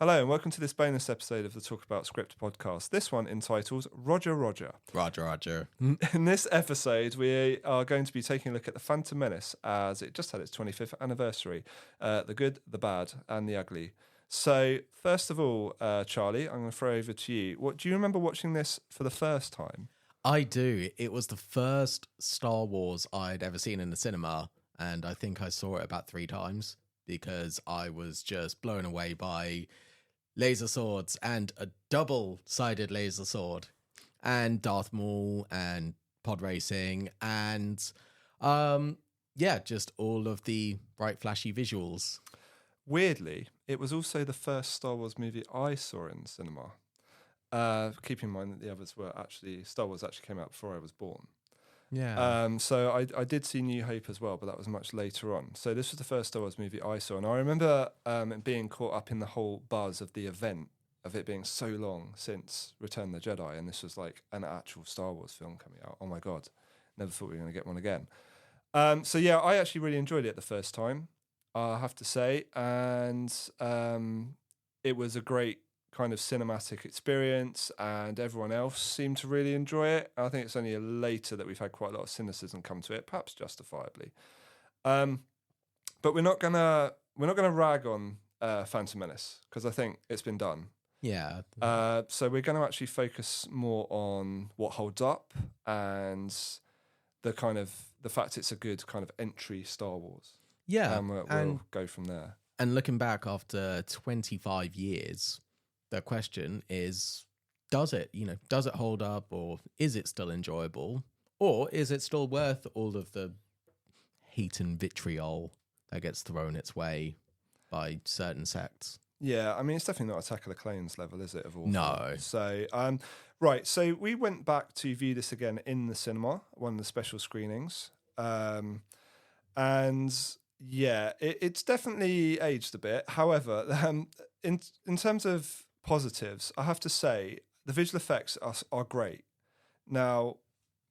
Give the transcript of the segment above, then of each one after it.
Hello and welcome to this bonus episode of the Talk About Script podcast. This one entitled Roger Roger. Roger. In this episode, we are going to be taking a look at the Phantom Menace as it just had its 25th anniversary. The good, the bad, and the ugly. So, first of all, Charlie, I'm going to throw over to you. Do you remember watching this for the first time? I do. It was the first Star Wars I'd ever seen in the cinema, and I think I saw it about 3 times because I was just blown away by laser swords and a double-sided laser sword and Darth Maul and pod racing and just all of the bright flashy visuals. Weirdly, it was also the first Star Wars movie I saw in the cinema. Keep in mind that the others were Star Wars actually came out before I was born. Yeah. So I did see New Hope as well, but that was much later on. So this was the first Star Wars movie I saw, and I remember being caught up in the whole buzz of the event, of it being so long since Return of the Jedi, and this was like an actual Star Wars film coming out. Oh my God, never thought we were going to get one again. I actually really enjoyed it the first time, I have to say, and it was a great kind of cinematic experience, and everyone else seemed to really enjoy it. I think it's only later that we've had quite a lot of cynicism come to it, perhaps justifiably. But we're not gonna rag on Phantom Menace because I think it's been done. Yeah. So we're going to actually focus more on what holds up and the fact it's a good kind of entry Star Wars. Yeah. And we'll go from there. And looking back after 25 years, the question is, does it hold up, or is it still enjoyable, or is it still worth all of the hate and vitriol that gets thrown its way by certain sects? Yeah, I mean, it's definitely not Attack of the Clones level, is it, of all? No. So, right, so we went back to view this again in the cinema, one of the special screenings. It's definitely aged a bit. However, in terms of positives, I have to say the visual effects are great. Now,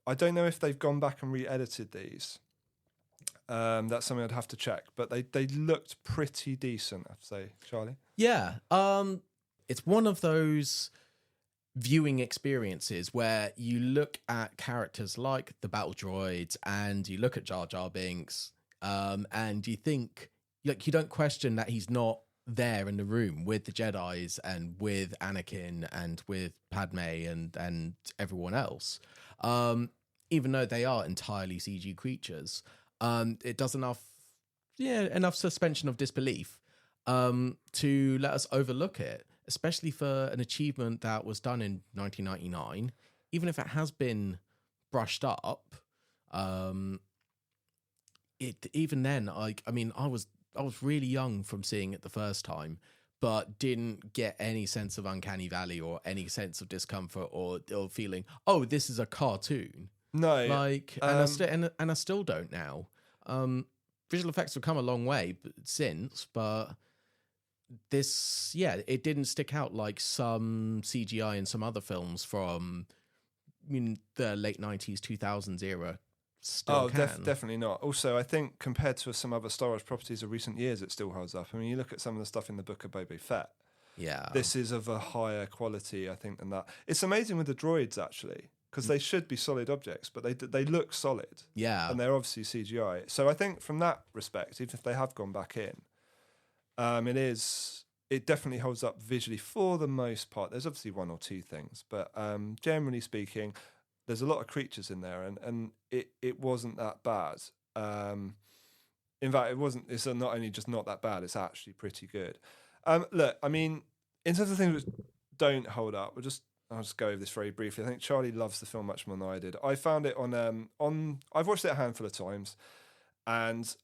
I don't know if they've gone back and re-edited these. That's something I'd have to check, but they looked pretty decent, I'd say. Charlie? Yeah. It's one of those viewing experiences where you look at characters like the battle droids and you look at Jar Jar Binks, and you think, like, you don't question that he's not there in the room with the Jedis and with Anakin and with Padme and everyone else, even though they are entirely CG creatures. It does enough suspension of disbelief to let us overlook it, especially for an achievement that was done in 1999. Even if it has been brushed up, even then, I was really young from seeing it the first time, but didn't get any sense of uncanny valley or any sense of discomfort or feeling, oh, this is a cartoon. No, and I still don't now. Visual effects have come a long way since, but this, it didn't stick out like some CGI in some other films from the late 90s, 2000s era. Definitely not. Also, I think compared to some other Star Wars properties of recent years, it still holds up. I mean, you look at some of the stuff in the Book of Boba Fett. Yeah, this is of a higher quality, I think, than that. It's amazing with the droids, actually, because they should be solid objects, but they look solid. Yeah, and they're obviously CGI. So I think from that respect, even if they have gone back in, it definitely holds up visually for the most part. There's obviously one or two things, but generally speaking, there's a lot of creatures in there, and it wasn't that bad. In fact, it's not only just not that bad, it's actually pretty good. Look, I mean, in terms of things that don't hold up, I'll just go over this very briefly. I think Charlie loves the film much more than I did. I found it on I've watched it a handful of times, and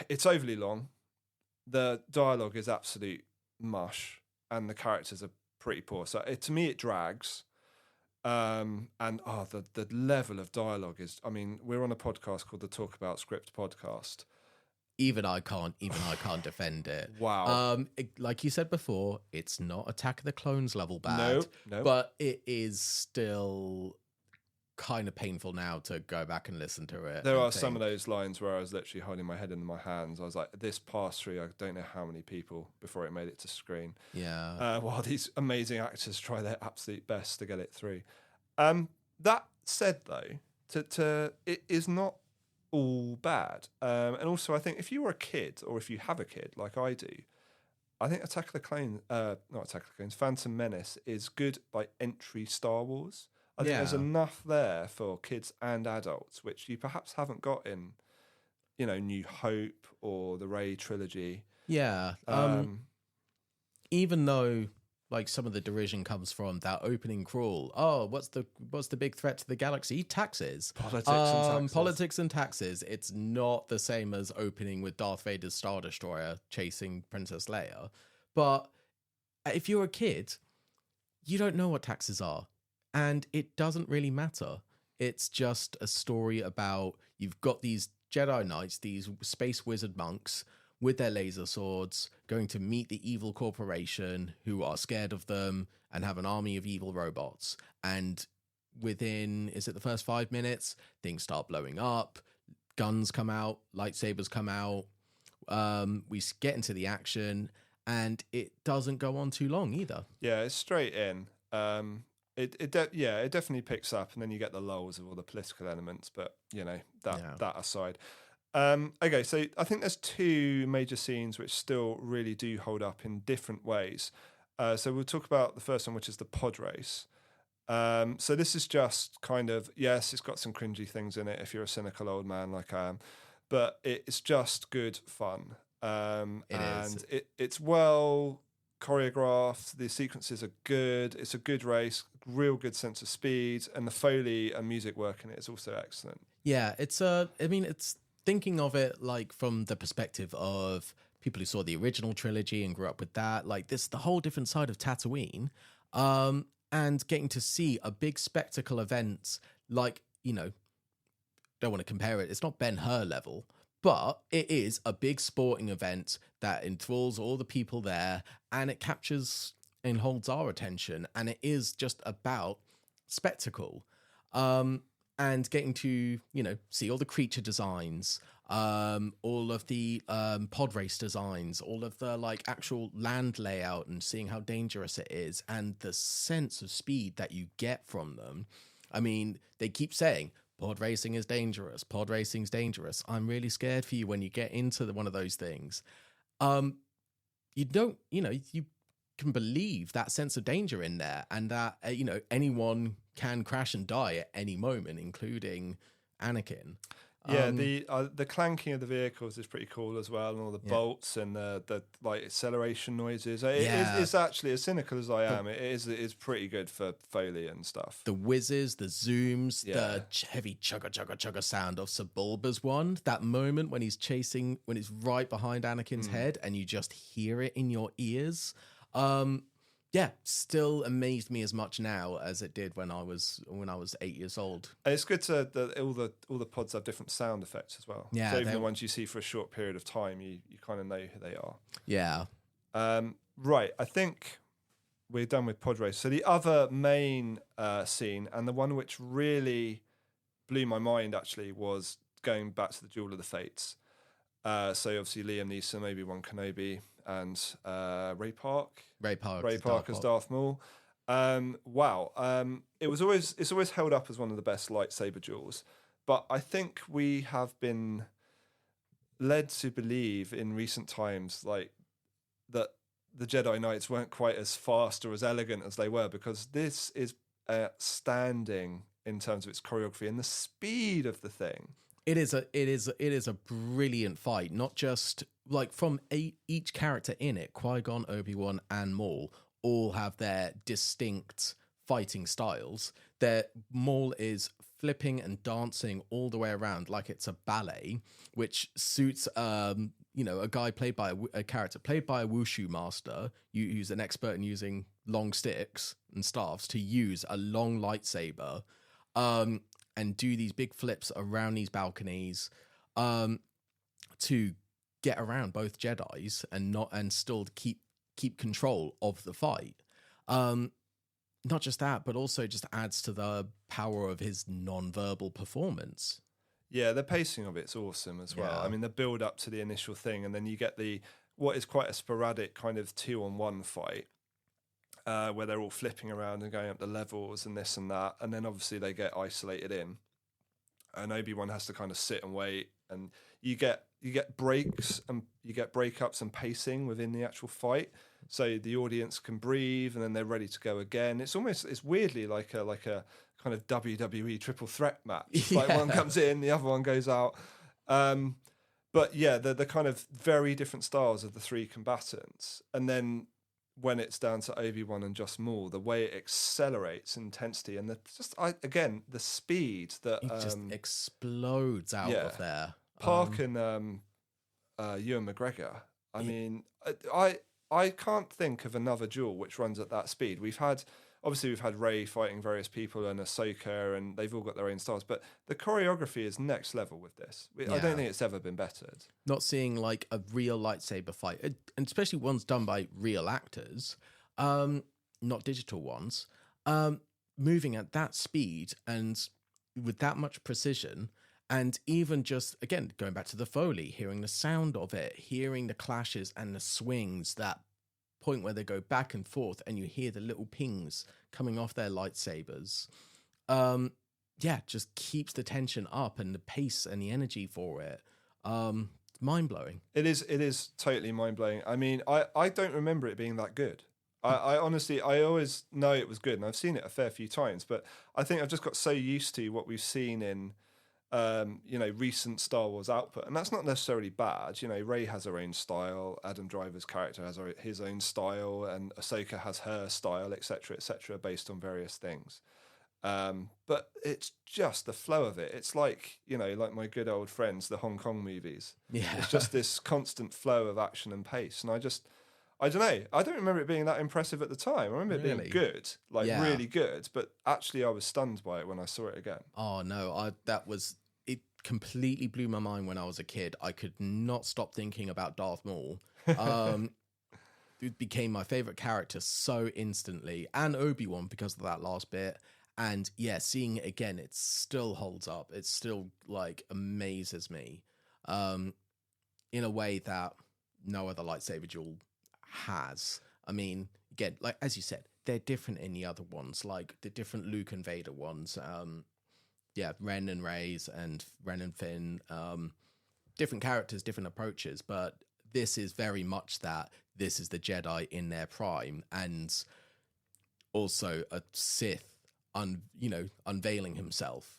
it's overly long. The dialogue is absolute mush, and the characters are pretty poor. So to me, it drags. The level of dialogue is, I mean, we're on a podcast called the Talk About Script podcast. Even I can't defend it. Wow. Like you said before, it's not Attack of the Clones level bad. No. But it is still kind of painful now to go back and listen to it. There are some of those lines where I was literally holding my head in my hands. I was like, this passed through, I don't know how many people before it made it to screen. Yeah. While these amazing actors try their absolute best to get it through. That said, though, it is not all bad. And also, I think if you were a kid, or if you have a kid like I do, I think Attack of the Clones, not Attack of the Clones, Phantom Menace is good by entry Star Wars. I think there's enough there for kids and adults, which you perhaps haven't got in, New Hope or the Rey trilogy. Yeah. Even though, like, some of the derision comes from that opening crawl. Oh, what's the big threat to the galaxy? Taxes. Politics and taxes. It's not the same as opening with Darth Vader's Star Destroyer chasing Princess Leia. But if you're a kid, you don't know what taxes are. And it doesn't really matter. It's just a story about you've got these Jedi Knights, these space wizard monks with their laser swords, going to meet the evil corporation who are scared of them and have an army of evil robots. And within, is it the first 5 minutes, things start blowing up, guns come out, lightsabers come out, we get into the action, and it doesn't go on too long either. Yeah, it's straight in. It definitely picks up, and then you get the lulls of all the political elements, but, that aside. Okay, so I think there's 2 major scenes which still really do hold up in different ways. So we'll talk about the first one, which is the pod race. So this is just kind of, yes, it's got some cringy things in it if you're a cynical old man like I am, but it's just good fun. It's well choreographed, the sequences are good, it's a good race, real good sense of speed, and the Foley and music work in it is also excellent. Yeah, it's thinking of it like from the perspective of people who saw the original trilogy and grew up with that, like this, the whole different side of Tatooine, and getting to see a big spectacle event, like, don't want to compare it, it's not Ben-Hur level, but it is a big sporting event that enthralls all the people there, and it captures and holds our attention, and it is just about spectacle. And getting to, see all the creature designs, all of the pod race designs, all of the like actual land layout, and seeing how dangerous it is, and the sense of speed that you get from them. I mean, they keep saying pod racing is dangerous. Pod racing's dangerous. I'm really scared for you when you get into one of those things. You don't, you can believe that sense of danger in there, and that anyone can crash and die at any moment, including Anakin. Yeah, the clanking of the vehicles is pretty cool as well, and all the bolts and the like acceleration noises. It's actually, as cynical as I am, it is pretty good for Foley and stuff. The whizzes, the zooms, the heavy chugga chugga chugga sound of Sebulba's one. That moment when he's right behind Anakin's head, and you just hear it in your ears. Still amazed me as much now as it did when I was 8 years old. It's good all the pods have different sound effects as well. Yeah, so even the ones you see for a short period of time, you kind of know who they are. Yeah. Right. I think we're done with pod race. So the other main scene, and the one which really blew my mind actually, was going back to the Duel of the Fates. So obviously Liam Neeson, Obi-Wan Kenobi, and Ray Park as Darth Maul. It's always held up as one of the best lightsaber duels, but I think we have been led to believe in recent times like that the Jedi Knights weren't quite as fast or as elegant as they were, because this is standing in terms of its choreography and the speed of the thing. It is a brilliant fight, not just like from each character in it. Qui-Gon, Obi-Wan, and Maul all have their distinct fighting styles. Maul is flipping and dancing all the way around like it's a ballet, which suits a character played by a wushu master who's an expert in using long sticks and staffs to use a long lightsaber. And do these big flips around these balconies to get around both Jedis and still keep control of the fight. not just that, but also just adds to the power of his non-verbal performance. Yeah, the pacing of it's awesome as well. Yeah. I mean, the build up to the initial thing, and then you get what is quite a sporadic kind of 2-on-1 fight, where they're all flipping around and going up the levels and this and that, and then obviously they get isolated in, and Obi-Wan has to kind of sit and wait, and you get breaks and you get breakups and pacing within the actual fight, so the audience can breathe, and then they're ready to go again. It's weirdly like a kind of WWE triple threat match. Like one comes in, the other one goes out. But yeah, the kind of very different styles of the three combatants. And then when it's down to Obi-Wan and Joss Maul, the way it accelerates intensity and the speed that... It just explodes out of there. Park and Ewan McGregor. I mean, I can't think of another duel which runs at that speed. We've had Rey fighting various people and Ahsoka, and they've all got their own styles. But the choreography is next level with this. I don't think it's ever been bettered. Not seeing like a real lightsaber fight, and especially ones done by real actors, not digital ones, moving at that speed and with that much precision. And even just, again, going back to the Foley, hearing the sound of it, hearing the clashes and the swings, that point where they go back and forth and you hear the little pings coming off their lightsabers. Just keeps the tension up and the pace and the energy for it. Mind-blowing. It is totally mind-blowing. I mean, I don't remember it being that good. I honestly, I always know it was good, and I've seen it a fair few times, but I think I've just got so used to what we've seen in recent Star Wars output, and that's not necessarily bad. Rey has her own style, Adam Driver's character has his own style, and Ahsoka has her style, etc., based on various things. But it's just the flow of it. It's like like my good old friends, the Hong Kong movies. Yeah, it's just this constant flow of action and pace, and I don't know. I don't remember it being that impressive at the time. I remember it being good, really good. But actually, I was stunned by it when I saw it again. Oh no, it completely blew my mind when I was a kid. I could not stop thinking about Darth Maul. It became my favorite character so instantly, and Obi-Wan because of that last bit. And yeah, seeing it again, it still holds up. It still amazes me in a way that no other lightsaber duel has. I mean, again, like as you said, they're different in the other ones, like the different Luke and Vader ones. Ren and Rey's and Ren and Finn. Different characters, different approaches, but this is very much that. This is the Jedi in their prime, and also a Sith, unveiling himself,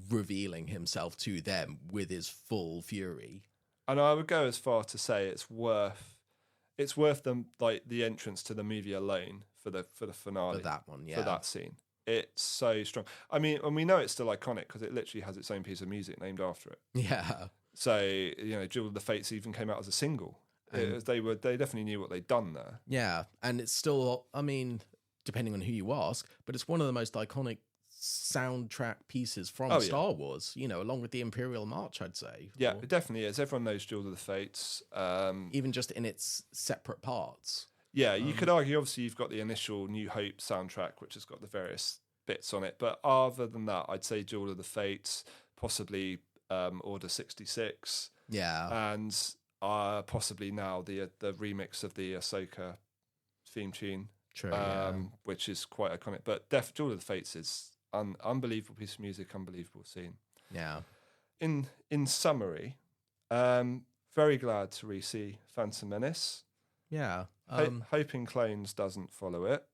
revealing himself to them with his full fury. And I would go as far to say it's worth them the entrance to the movie alone for the finale. For that one, yeah. For that scene. It's so strong. I mean, and we know it's still iconic because it literally has its own piece of music named after it. Yeah. So, Duel of the Fates even came out as a single. They definitely knew what they'd done there. Yeah, and it's still, I mean, depending on who you ask, but it's one of the most iconic soundtrack pieces from Star Wars, along with the Imperial March, I'd say. Yeah, it definitely is. Everyone knows Duel of the Fates. Even just in its separate parts. Yeah, you could argue, obviously, you've got the initial New Hope soundtrack, which has got the various bits on it. But other than that, I'd say Duel of the Fates, possibly Order 66. Yeah. And possibly now the remix of the Ahsoka theme tune. True, which is quite iconic. But Duel of the Fates is unbelievable piece of music, unbelievable scene. Yeah. In summary, very glad to re-see Phantom Menace. Yeah. Hoping Clones doesn't follow it.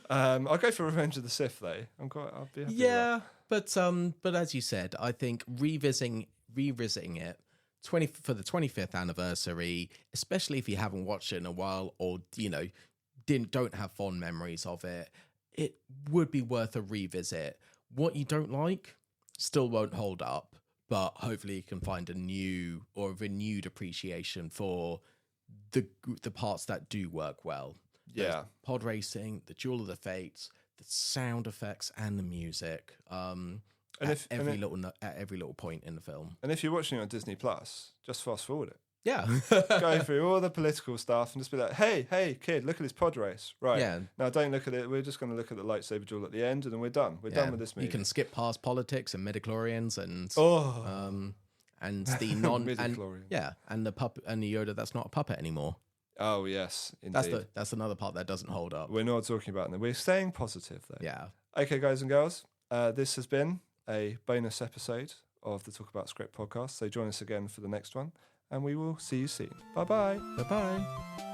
I'll go for Revenge of the Sith though. I'll be happy with that. but as you said, I think revisiting it for the 25th anniversary, especially if you haven't watched it in a while or don't have fond memories of it, it would be worth a revisit. What you don't like still won't hold up, but hopefully you can find a new or renewed appreciation for the parts that do work well. Yeah. There's pod racing, the Duel of the Fates, the sound effects and the music. At every little point in the film. And if you're watching it on Disney Plus, just fast forward it. Yeah. Go through all the political stuff and just be like, hey, kid, look at this pod race. Right. Yeah. Now, don't look at it. We're just going to look at the lightsaber duel at the end and then we're done. We're done with this movie. You can skip past politics and midichlorians and and the Midichlorians. and the puppet and the Yoda that's not a puppet anymore. Oh, yes, indeed. That's another part that doesn't hold up. We're not talking about that. We're staying positive, though. Yeah. Okay, guys and girls, this has been a bonus episode of the Talk About Script podcast. So join us again for the next one, and we will see you soon. Bye-bye. Bye-bye.